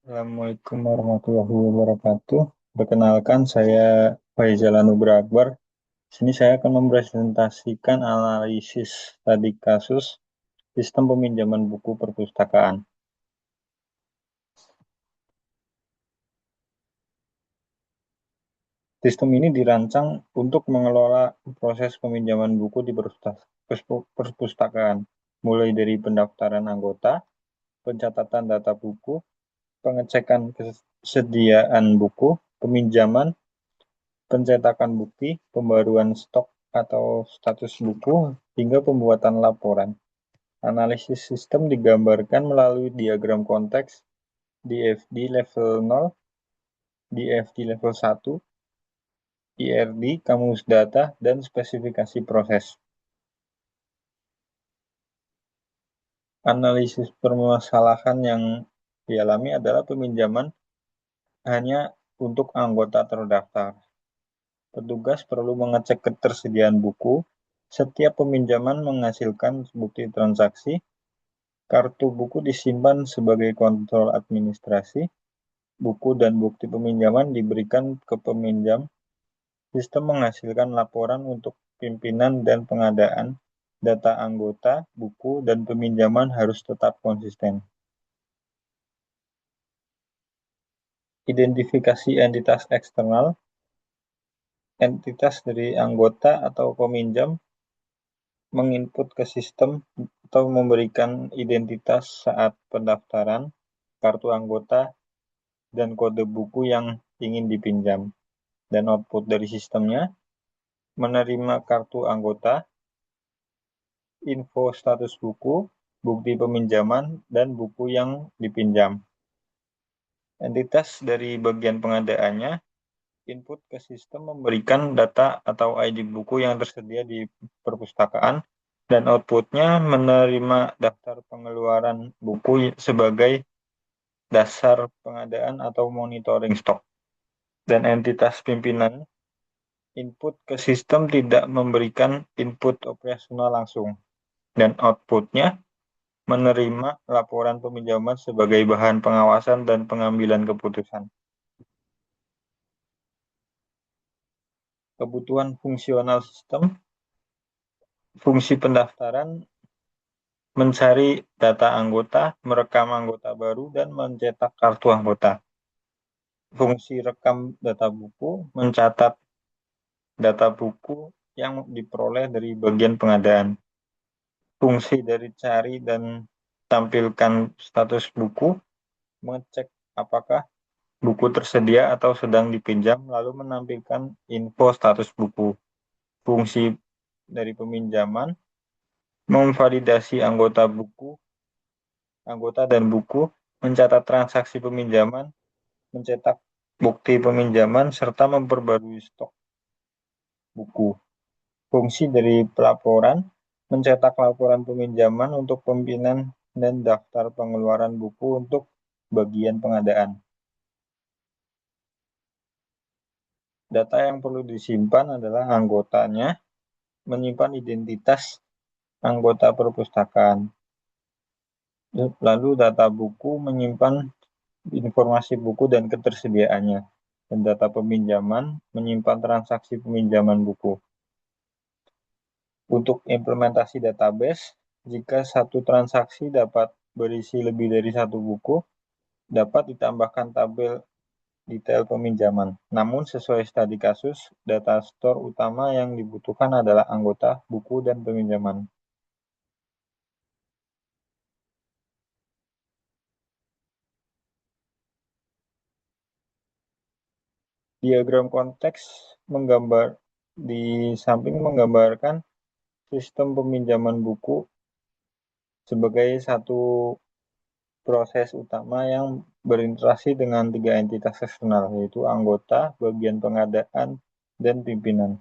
Assalamualaikum warahmatullahi wabarakatuh. Perkenalkan, saya Faizal Anugrah Akbar. Di sini saya akan mempresentasikan analisis studi kasus sistem peminjaman buku perpustakaan. Sistem ini dirancang untuk mengelola proses peminjaman buku di perpustakaan, mulai dari pendaftaran anggota, pencatatan data buku, pengecekan kesediaan buku, peminjaman, pencetakan bukti, pembaruan stok atau status buku, hingga pembuatan laporan. Analisis sistem digambarkan melalui diagram konteks DFD level 0, DFD level 1, IRD, kamus data, dan spesifikasi proses. Analisis permasalahan yang dialami adalah peminjaman hanya untuk anggota terdaftar. Petugas perlu mengecek ketersediaan buku. Setiap peminjaman menghasilkan bukti transaksi. Kartu buku disimpan sebagai kontrol administrasi. Buku dan bukti peminjaman diberikan ke peminjam. Sistem menghasilkan laporan untuk pimpinan dan pengadaan. Data anggota, buku, dan peminjaman harus tetap konsisten. Identifikasi entitas eksternal. Entitas dari anggota atau peminjam menginput ke sistem atau memberikan identitas saat pendaftaran, kartu anggota, dan kode buku yang ingin dipinjam. Dan output dari sistemnya menerima kartu anggota, info status buku, bukti peminjaman, dan buku yang dipinjam. Entitas dari bagian pengadaannya input ke sistem memberikan data atau ID buku yang tersedia di perpustakaan, dan outputnya menerima daftar pengeluaran buku sebagai dasar pengadaan atau monitoring stok. Dan entitas pimpinan input ke sistem tidak memberikan input operasional langsung, dan outputnya menerima laporan peminjaman sebagai bahan pengawasan dan pengambilan keputusan. Kebutuhan fungsional sistem, fungsi pendaftaran, mencari data anggota, merekam anggota baru, dan mencetak kartu anggota. Fungsi rekam data buku, mencatat data buku yang diperoleh dari bagian pengadaan. Fungsi dari cari dan tampilkan status buku, mengecek apakah buku tersedia atau sedang dipinjam, lalu menampilkan info status buku. Fungsi dari peminjaman, memvalidasi anggota dan buku, mencatat transaksi peminjaman, mencetak bukti peminjaman, serta memperbarui stok buku. Fungsi dari pelaporan, mencetak laporan peminjaman untuk pimpinan dan daftar pengeluaran buku untuk bagian pengadaan. Data yang perlu disimpan adalah anggotanya, menyimpan identitas anggota perpustakaan. Lalu data buku menyimpan informasi buku dan ketersediaannya. Dan data peminjaman menyimpan transaksi peminjaman buku. Untuk implementasi database, jika satu transaksi dapat berisi lebih dari satu buku, dapat ditambahkan tabel detail peminjaman. Namun sesuai studi kasus, data store utama yang dibutuhkan adalah anggota, buku, dan peminjaman. Diagram konteks di samping menggambarkan sistem peminjaman buku sebagai satu proses utama yang berinteraksi dengan tiga entitas eksternal, yaitu anggota, bagian pengadaan, dan pimpinan.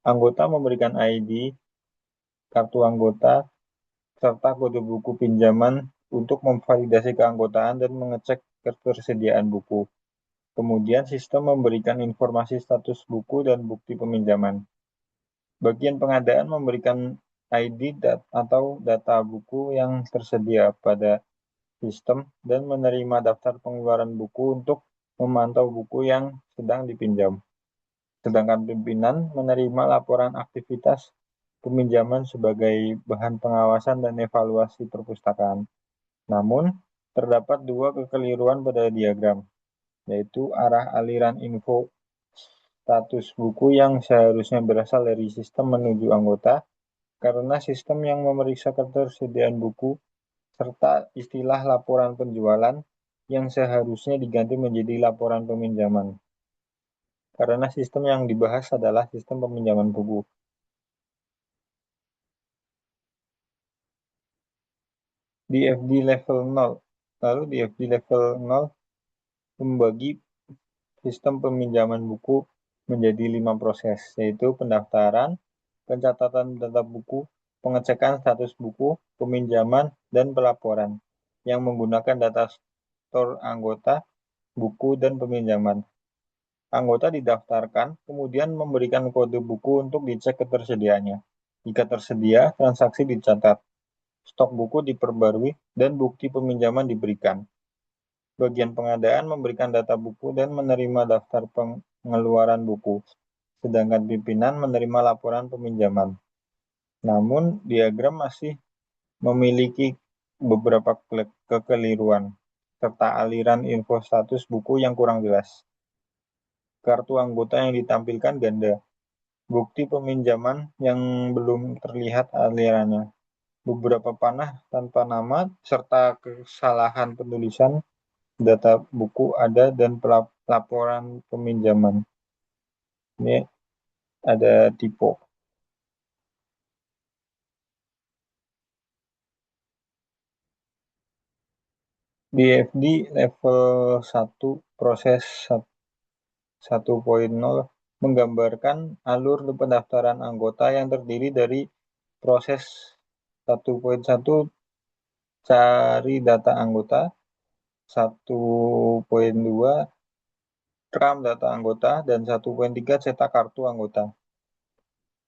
Anggota memberikan ID, kartu anggota, serta kode buku pinjaman untuk memvalidasi keanggotaan dan mengecek ketersediaan buku. Kemudian sistem memberikan informasi status buku dan bukti peminjaman. Bagian pengadaan memberikan ID atau data buku yang tersedia pada sistem dan menerima daftar pengeluaran buku untuk memantau buku yang sedang dipinjam. Sedangkan pimpinan menerima laporan aktivitas peminjaman sebagai bahan pengawasan dan evaluasi perpustakaan. Namun, terdapat dua kekeliruan pada diagram, yaitu arah aliran info status buku yang seharusnya berasal dari sistem menuju anggota, karena sistem yang memeriksa ketersediaan buku, serta istilah laporan penjualan yang seharusnya diganti menjadi laporan peminjaman. Karena sistem yang dibahas adalah sistem peminjaman buku. Di FD level 0, lalu di FD level 0 membagi sistem peminjaman buku menjadi 5 proses, yaitu pendaftaran, pencatatan data buku, pengecekan status buku, peminjaman, dan pelaporan yang menggunakan data store anggota, buku, dan peminjaman. Anggota didaftarkan, kemudian memberikan kode buku untuk dicek ketersediaannya. Jika tersedia, transaksi dicatat, stok buku diperbarui, dan bukti peminjaman diberikan. Bagian pengadaan memberikan data buku dan menerima daftar pengeluaran buku, sedangkan pimpinan menerima laporan peminjaman. Namun, diagram masih memiliki beberapa kekeliruan, serta aliran info status buku yang kurang jelas. Kartu anggota yang ditampilkan ganda, bukti peminjaman yang belum terlihat alirannya, beberapa panah tanpa nama, serta kesalahan penulisan data buku ada dan laporan peminjaman. Ini ada tipe. BFD level 1 proses 1.0 menggambarkan alur pendaftaran anggota yang terdiri dari proses 1.1 cari data anggota, 1.2 rekam data anggota, dan 1.3 cetak kartu anggota.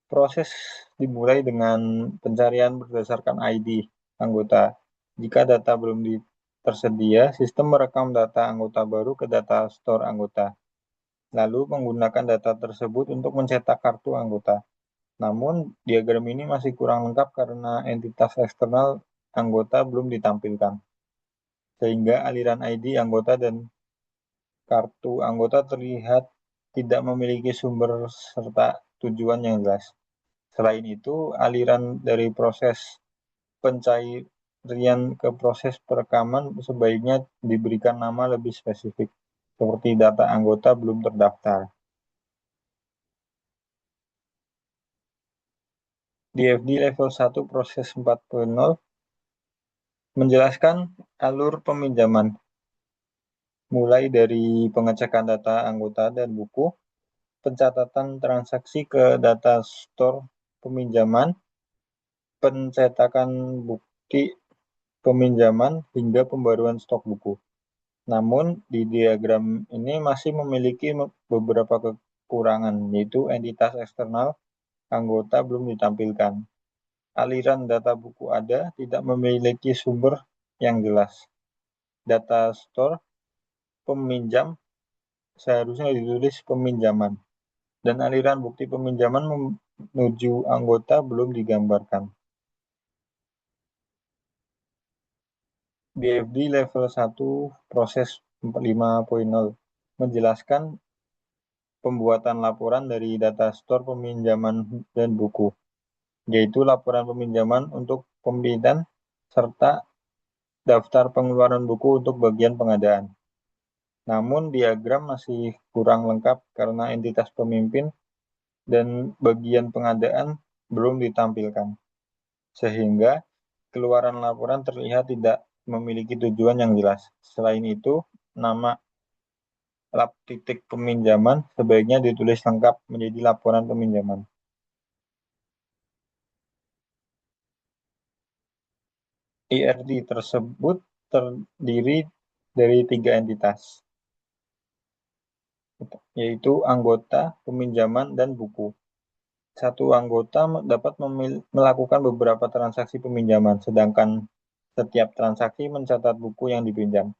Proses dimulai dengan pencarian berdasarkan ID anggota. Jika data belum tersedia, sistem merekam data anggota baru ke data store anggota, lalu menggunakan data tersebut untuk mencetak kartu anggota. Namun, diagram ini masih kurang lengkap karena entitas eksternal anggota belum ditampilkan, sehingga aliran ID anggota dan kartu anggota terlihat tidak memiliki sumber serta tujuan yang jelas. Selain itu, aliran dari proses pencarian ke proses perekaman sebaiknya diberikan nama lebih spesifik, seperti data anggota belum terdaftar. DFD level 1 proses 4.0 menjelaskan alur peminjaman, mulai dari pengecekan data anggota dan buku, pencatatan transaksi ke data store peminjaman, pencetakan bukti peminjaman, hingga pembaruan stok buku. Namun, di diagram ini masih memiliki beberapa kekurangan, yaitu entitas eksternal anggota belum ditampilkan. Aliran data buku ada, tidak memiliki sumber yang jelas. Data store peminjam seharusnya ditulis peminjaman, dan aliran bukti peminjaman menuju anggota belum digambarkan. BFD level 1 proses 5.0 menjelaskan pembuatan laporan dari data store peminjaman dan buku, yaitu laporan peminjaman untuk pembidan serta daftar pengeluaran buku untuk bagian pengadaan. Namun diagram masih kurang lengkap karena entitas pemimpin dan bagian pengadaan belum ditampilkan, sehingga keluaran laporan terlihat tidak memiliki tujuan yang jelas. Selain itu, nama lab titik peminjaman sebaiknya ditulis lengkap menjadi laporan peminjaman. IRD tersebut terdiri dari 3 entitas, yaitu anggota, peminjaman, dan buku. Satu anggota dapat melakukan beberapa transaksi peminjaman, sedangkan setiap transaksi mencatat buku yang dipinjam.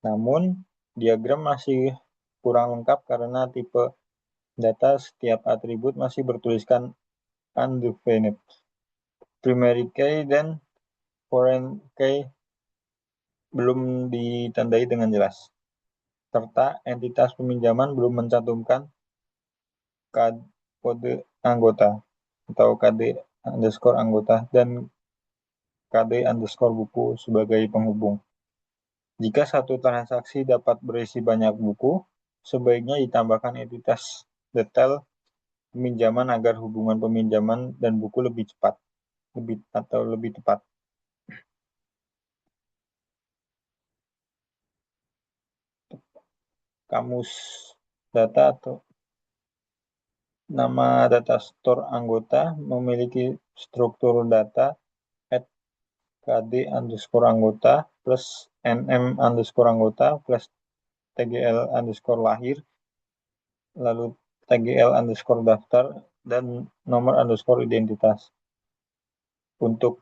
Namun, diagram masih kurang lengkap karena tipe data setiap atribut masih bertuliskan undefined. Primary key dan foreign key belum ditandai dengan jelas, serta entitas peminjaman belum mencantumkan kode anggota atau KD_anggota dan KD_buku sebagai penghubung. Jika satu transaksi dapat berisi banyak buku, sebaiknya ditambahkan entitas detail peminjaman agar hubungan peminjaman dan buku lebih tepat. Kamus data atau nama data store anggota memiliki struktur data KD_anggota plus NM_anggota plus TGL_lahir, lalu TGL_daftar, dan nomor identitas. Untuk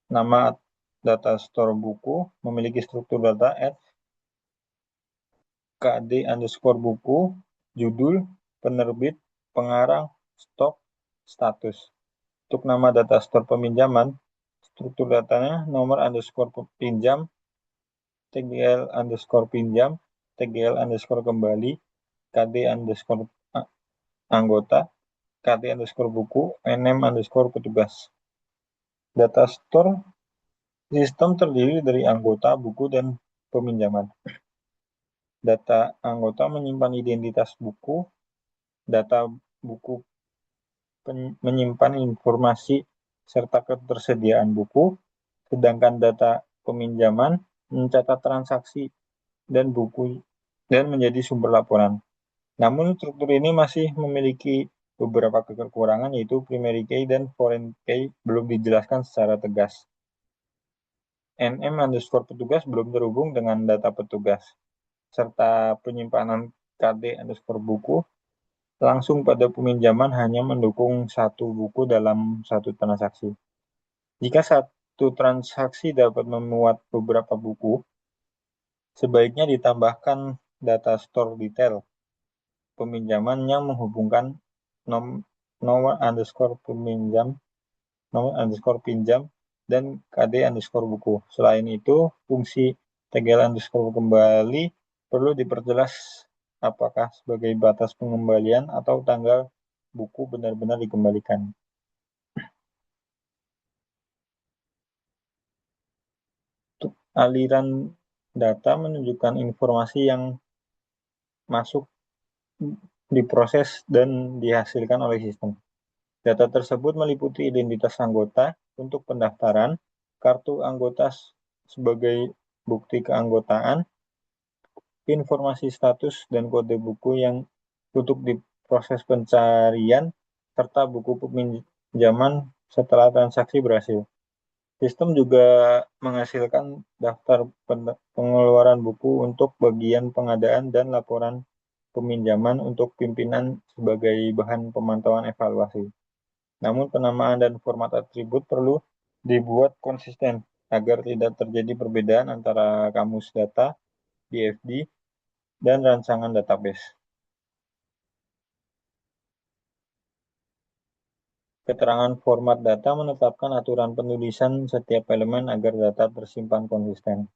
nama data store buku memiliki struktur data KD_buku, judul, penerbit, pengarang, stok, status. Untuk nama data store peminjaman, struktur datanya nomor_pinjam, TGL_pinjam, TGL_kembali, KD_anggota, KD_buku, NM_petugas. Data store sistem terdiri dari anggota, buku, dan peminjaman. Data anggota menyimpan identitas buku, data buku menyimpan informasi serta ketersediaan buku, sedangkan data peminjaman mencatat transaksi dan buku dan menjadi sumber laporan. Namun struktur ini masih memiliki beberapa kekurangan, yaitu primary key dan foreign key belum dijelaskan secara tegas. NM_petugas belum terhubung dengan data petugas, serta penyimpanan KD_buku langsung pada peminjaman hanya mendukung satu buku dalam satu transaksi. Jika satu transaksi dapat memuat beberapa buku, sebaiknya ditambahkan data store detail peminjaman yang menghubungkan nomor_pinjam dan KD_buku. Selain itu, fungsi TGL_kembali perlu diperjelas apakah sebagai batas pengembalian atau tanggal buku benar-benar dikembalikan. Untuk aliran data menunjukkan informasi yang masuk, diproses, dan dihasilkan oleh sistem. Data tersebut meliputi identitas anggota untuk pendaftaran, kartu anggota sebagai bukti keanggotaan, informasi status dan kode buku yang untuk diproses pencarian, serta buku peminjaman setelah transaksi berhasil. Sistem juga menghasilkan daftar pengeluaran buku untuk bagian pengadaan dan laporan peminjaman untuk pimpinan sebagai bahan pemantauan evaluasi. Namun penamaan dan format atribut perlu dibuat konsisten agar tidak terjadi perbedaan antara kamus data, DFD, dan rancangan database. Keterangan format data menetapkan aturan penulisan setiap elemen agar data tersimpan konsisten.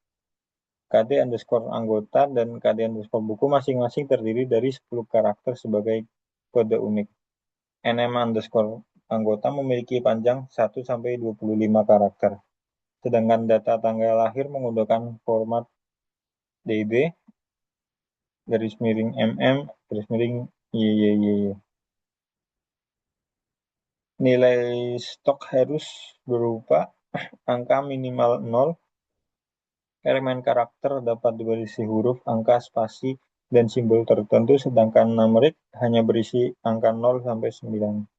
KD_anggota dan KD_buku masing-masing terdiri dari 10 karakter sebagai kode unik. NM_anggota memiliki panjang 1-25 karakter. Sedangkan data tanggal lahir menggunakan format DB, _MM, Nilai stok harus berupa angka minimal 0, elemen karakter dapat berisi huruf, angka, spasi, dan simbol tertentu, sedangkan numerik hanya berisi angka 0-9.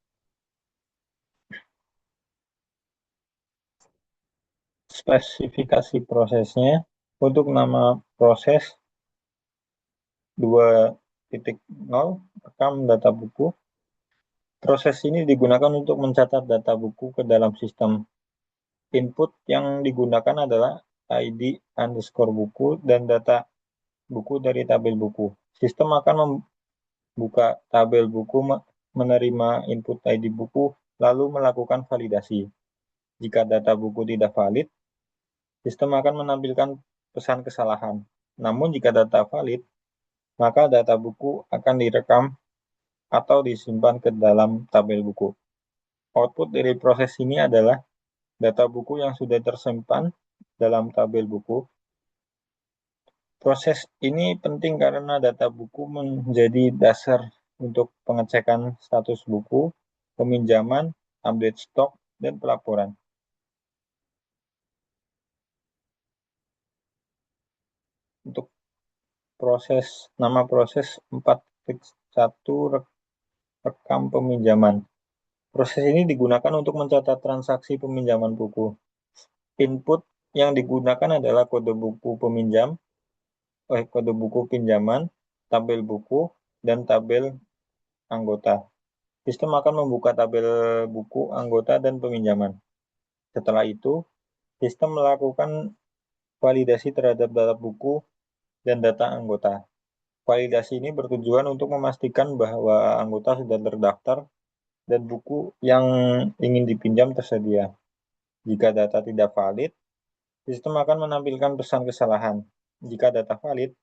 Spesifikasi prosesnya, untuk nama proses 2.0 rekam data buku. Proses ini digunakan untuk mencatat data buku ke dalam sistem. Input yang digunakan adalah ID underscore buku dan data buku dari tabel buku. Sistem akan membuka tabel buku, menerima input ID buku, lalu melakukan validasi. Jika data buku tidak valid, sistem akan menampilkan pesan kesalahan. Namun jika data valid, maka data buku akan direkam atau disimpan ke dalam tabel buku. Output dari proses ini adalah data buku yang sudah tersimpan dalam tabel buku. Proses ini penting karena data buku menjadi dasar untuk pengecekan status buku, peminjaman, update stok, dan pelaporan. Untuk nama proses 4.1 rekam peminjaman. Proses ini digunakan untuk mencatat transaksi peminjaman buku. Input yang digunakan adalah kode buku peminjam, kode buku pinjaman, tabel buku, dan tabel anggota. Sistem akan membuka tabel buku, anggota, dan peminjaman. Setelah itu, sistem melakukan validasi terhadap data buku dan data anggota. Validasi ini bertujuan untuk memastikan bahwa anggota sudah terdaftar dan buku yang ingin dipinjam tersedia. Jika data tidak valid, sistem akan menampilkan pesan kesalahan. Jika data valid,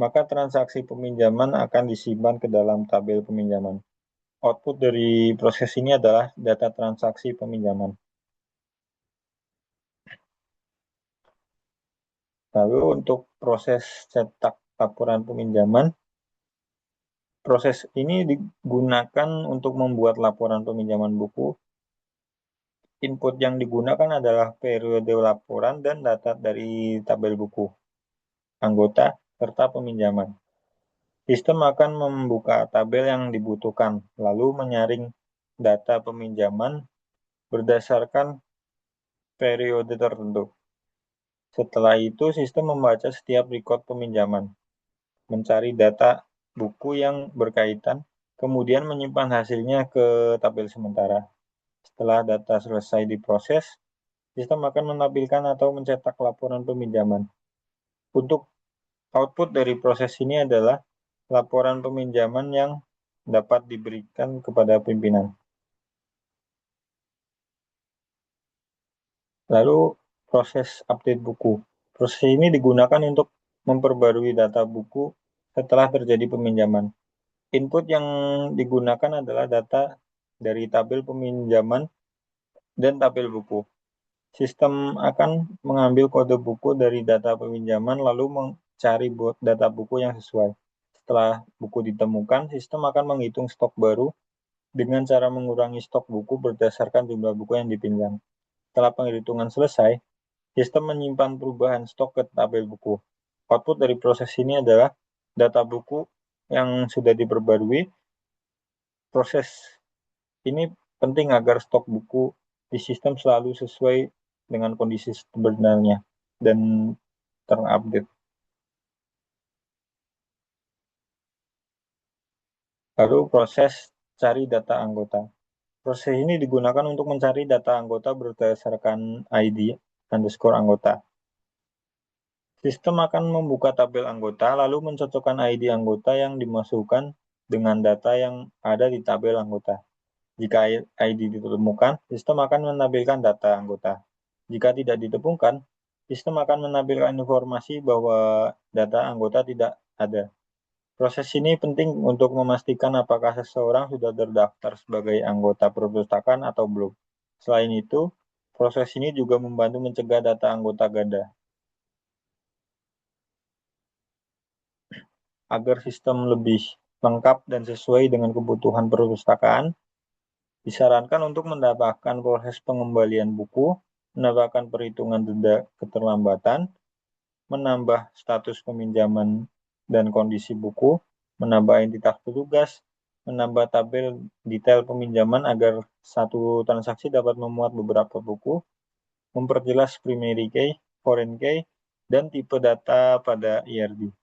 maka transaksi peminjaman akan disimpan ke dalam tabel peminjaman. Output dari proses ini adalah data transaksi peminjaman. Lalu untuk proses cetak laporan peminjaman, proses ini digunakan untuk membuat laporan peminjaman buku. Input yang digunakan adalah periode laporan dan data dari tabel buku, anggota, serta peminjaman. Sistem akan membuka tabel yang dibutuhkan, lalu menyaring data peminjaman berdasarkan periode tertentu. Setelah itu, sistem membaca setiap record peminjaman, mencari data buku yang berkaitan, kemudian menyimpan hasilnya ke tabel sementara. Setelah data selesai diproses, sistem akan menampilkan atau mencetak laporan peminjaman. Untuk output dari proses ini adalah laporan peminjaman yang dapat diberikan kepada pimpinan. Lalu proses update buku. Proses ini digunakan untuk memperbarui data buku setelah terjadi peminjaman. Input yang digunakan adalah data dari tabel peminjaman dan tabel buku. Sistem akan mengambil kode buku dari data peminjaman lalu mencari data buku yang sesuai. Setelah buku ditemukan, sistem akan menghitung stok baru dengan cara mengurangi stok buku berdasarkan jumlah buku yang dipinjam. Setelah penghitungan selesai, sistem menyimpan perubahan stok ke tabel buku. Output dari proses ini adalah data buku yang sudah diperbarui. Proses ini penting agar stok buku di sistem selalu sesuai dengan kondisi sebenarnya dan terupdate. Lalu proses cari data anggota. Proses ini digunakan untuk mencari data anggota berdasarkan ID underscore anggota. Sistem akan membuka tabel anggota, lalu mencocokkan ID anggota yang dimasukkan dengan data yang ada di tabel anggota. Jika ID ditemukan, sistem akan menampilkan data anggota. Jika tidak ditemukan, sistem akan menampilkan informasi bahwa data anggota tidak ada. Proses ini penting untuk memastikan apakah seseorang sudah terdaftar sebagai anggota perpustakaan atau belum. Selain itu, proses ini juga membantu mencegah data anggota ganda. Agar sistem lebih lengkap dan sesuai dengan kebutuhan perpustakaan, disarankan untuk mendapatkan proses pengembalian buku, menambahkan perhitungan denda keterlambatan, menambah status peminjaman dan kondisi buku, menambah entitas petugas, menambah tabel detail peminjaman agar satu transaksi dapat memuat beberapa buku, memperjelas primary key, foreign key, dan tipe data pada IRD.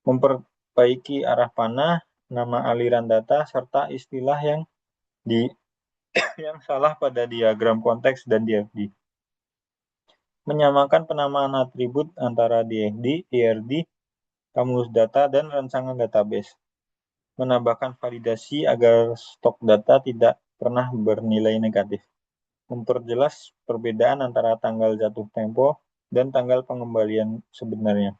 Memperbaiki arah panah, nama aliran data, serta istilah yang salah pada diagram konteks dan DFD. Menyamakan penamaan atribut antara DFD, ERD, kamus data, dan rancangan database. Menambahkan validasi agar stok data tidak pernah bernilai negatif. Memperjelas perbedaan antara tanggal jatuh tempo dan tanggal pengembalian sebenarnya.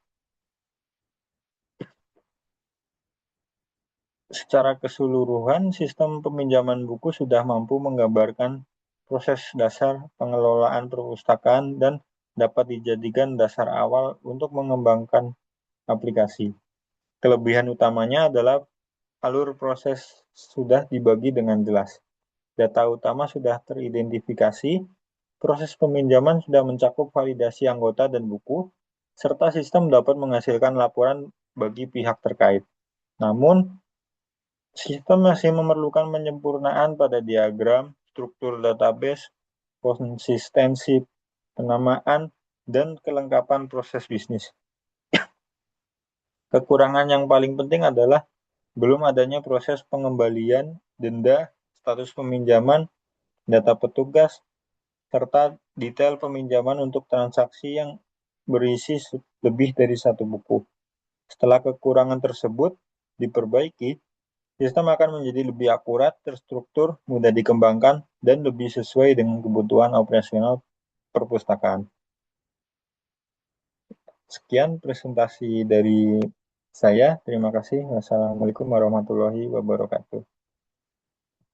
Secara keseluruhan, sistem peminjaman buku sudah mampu menggambarkan proses dasar pengelolaan perpustakaan dan dapat dijadikan dasar awal untuk mengembangkan aplikasi. Kelebihan utamanya adalah alur proses sudah dibagi dengan jelas. Data utama sudah teridentifikasi, proses peminjaman sudah mencakup validasi anggota dan buku, serta sistem dapat menghasilkan laporan bagi pihak terkait. Namun, sistem masih memerlukan penyempurnaan pada diagram, struktur database, konsistensi penamaan, dan kelengkapan proses bisnis. Kekurangan yang paling penting adalah belum adanya proses pengembalian, denda, status peminjaman, data petugas, serta detail peminjaman untuk transaksi yang berisi lebih dari satu buku. Setelah kekurangan tersebut diperbaiki, sistem akan menjadi lebih akurat, terstruktur, mudah dikembangkan, dan lebih sesuai dengan kebutuhan operasional perpustakaan. Sekian presentasi dari saya. Terima kasih. Wassalamualaikum warahmatullahi wabarakatuh.